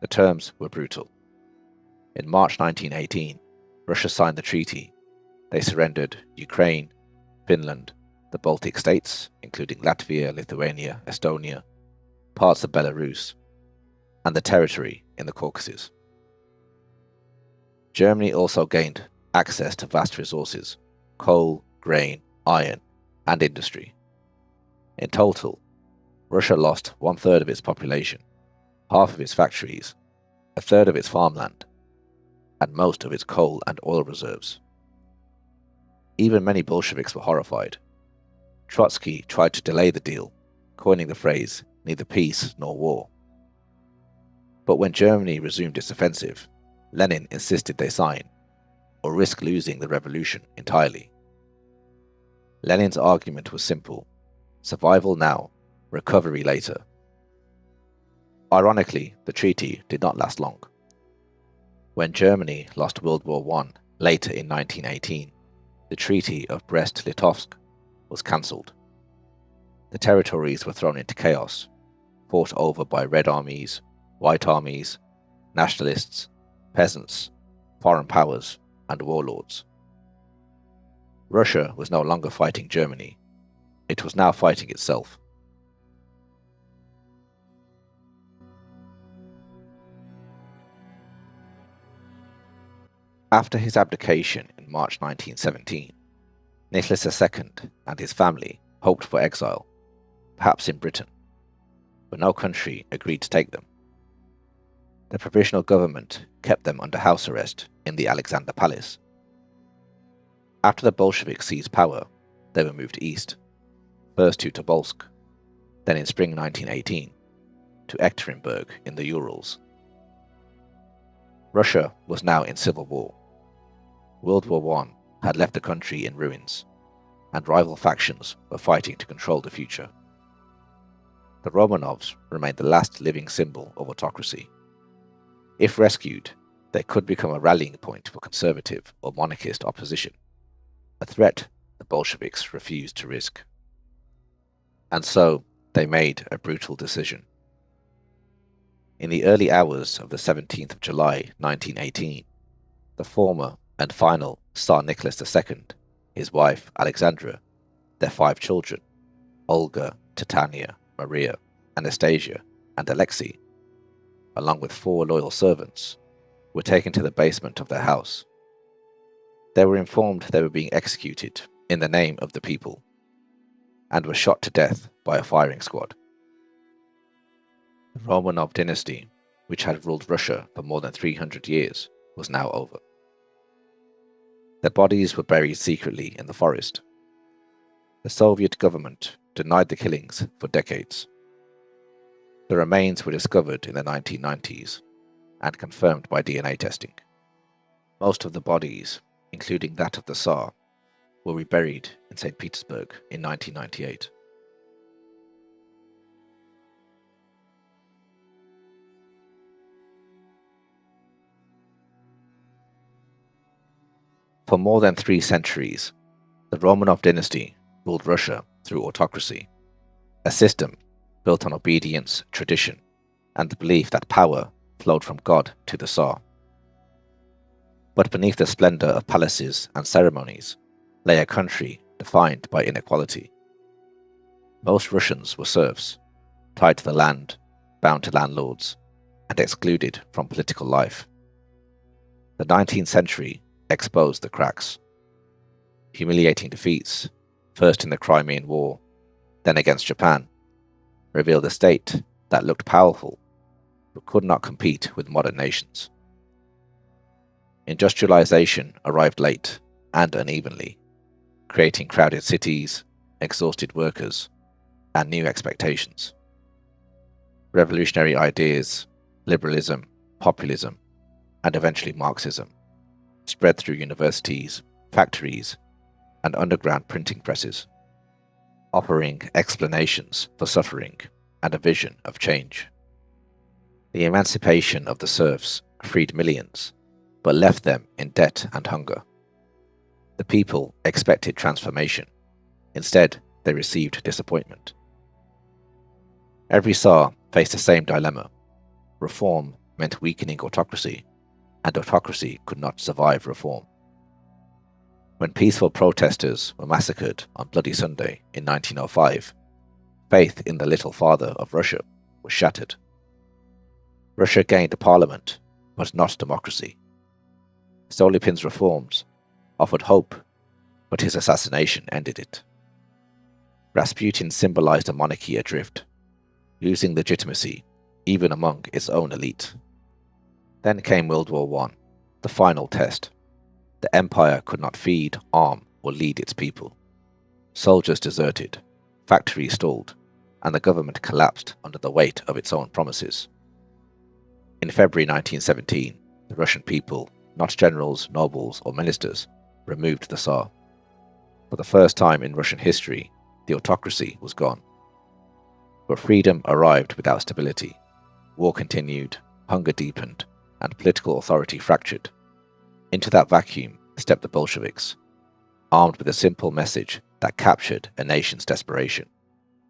The terms were brutal. In March 1918, Russia signed the treaty. They surrendered Ukraine, Finland, the Baltic states, including Latvia, Lithuania, Estonia, parts of Belarus, and the territory in the Caucasus. Germany also gained access to vast resources: coal, grain, iron, and industry. In total, Russia lost 1/3 of its population, half of its factories, 1/3 of its farmland, and most of its coal and oil reserves. Even many Bolsheviks were horrified. Trotsky tried to delay the deal, coining the phrase "neither peace nor war." But when Germany resumed its offensive, Lenin insisted they sign, or risk losing the revolution entirely. Lenin's argument was simple: survival now, recovery later. Ironically, the treaty did not last long. When Germany lost World War I later in 1918, the Treaty of Brest-Litovsk was cancelled. The territories were thrown into chaos, fought over by Red Armies, White Armies, nationalists, peasants, foreign powers, and warlords. Russia was no longer fighting Germany. It was now fighting itself. After his abdication in March 1917, Nicholas II and his family hoped for exile, perhaps in Britain, but no country agreed to take them. The provisional government kept them under house arrest in the Alexander Palace. After the Bolsheviks seized power, they were moved east, first to Tobolsk, then in spring 1918, to Ekaterinburg in the Urals. Russia was now in civil war. World War I had left the country in ruins, and rival factions were fighting to control the future. The Romanovs remained the last living symbol of autocracy. If rescued, they could become a rallying point for conservative or monarchist opposition, a threat the Bolsheviks refused to risk. And so they made a brutal decision. In the early hours of the 17th of July 1918, the former and final Tsar Nicholas II, his wife Alexandra, their 5 children, Olga, Titania, Maria, Anastasia, and Alexei, along with 4 loyal servants, were taken to the basement of their house. They were informed they were being executed in the name of the people, and were shot to death by a firing squad. The Romanov dynasty, which had ruled Russia for more than 300 years, was now over. Their bodies were buried secretly in the forest. The Soviet government denied the killings for decades. The remains were discovered in the 1990s and confirmed by DNA testing. Most of the bodies, including that of the Tsar, were reburied in St. Petersburg in 1998. For more than 3 centuries, the Romanov dynasty ruled Russia through autocracy, a system built on obedience, tradition, and the belief that power flowed from God to the Tsar. But beneath the splendor of palaces and ceremonies lay a country defined by inequality. Most Russians were serfs, tied to the land, bound to landlords, and excluded from political life. The 19th century exposed the cracks. Humiliating defeats, first in the Crimean War, then against Japan, revealed a state that looked powerful but could not compete with modern nations. Industrialization arrived late and unevenly, creating crowded cities, exhausted workers, and new expectations. Revolutionary ideas, liberalism, populism, and eventually Marxism spread through universities, factories, and underground printing presses, offering explanations for suffering and a vision of change. The emancipation of the serfs freed millions, but left them in debt and hunger. The people expected transformation. Instead, they received disappointment. Every Tsar faced the same dilemma. Reform meant weakening autocracy, and autocracy could not survive reform. When peaceful protesters were massacred on Bloody Sunday in 1905, faith in the Little Father of Russia was shattered. Russia gained a parliament, but not democracy. Stolypin's reforms offered hope, but his assassination ended it. Rasputin symbolized a monarchy adrift, losing legitimacy even among its own elite. Then came World War I, the final test. The empire could not feed, arm, or lead its people. Soldiers deserted, factories stalled, and the government collapsed under the weight of its own promises. In February 1917, the Russian people, not generals, nobles, or ministers, removed the Tsar. For the first time in Russian history, the autocracy was gone. But freedom arrived without stability. War continued, hunger deepened, and political authority fractured. Into that vacuum stepped the Bolsheviks, armed with a simple message that captured a nation's desperation: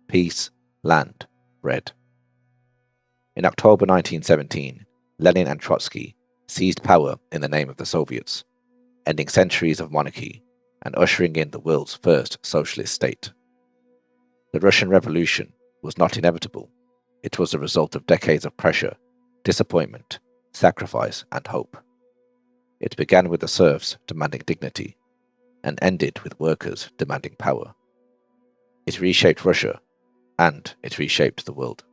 peace, land, bread. In October 1917, Lenin and Trotsky seized power in the name of the Soviets, ending centuries of monarchy and ushering in the world's first socialist state. The Russian Revolution was not inevitable. It was the result of decades of pressure, disappointment, sacrifice, and hope. It began with the serfs demanding dignity and ended with workers demanding power. It reshaped Russia, and it reshaped the world.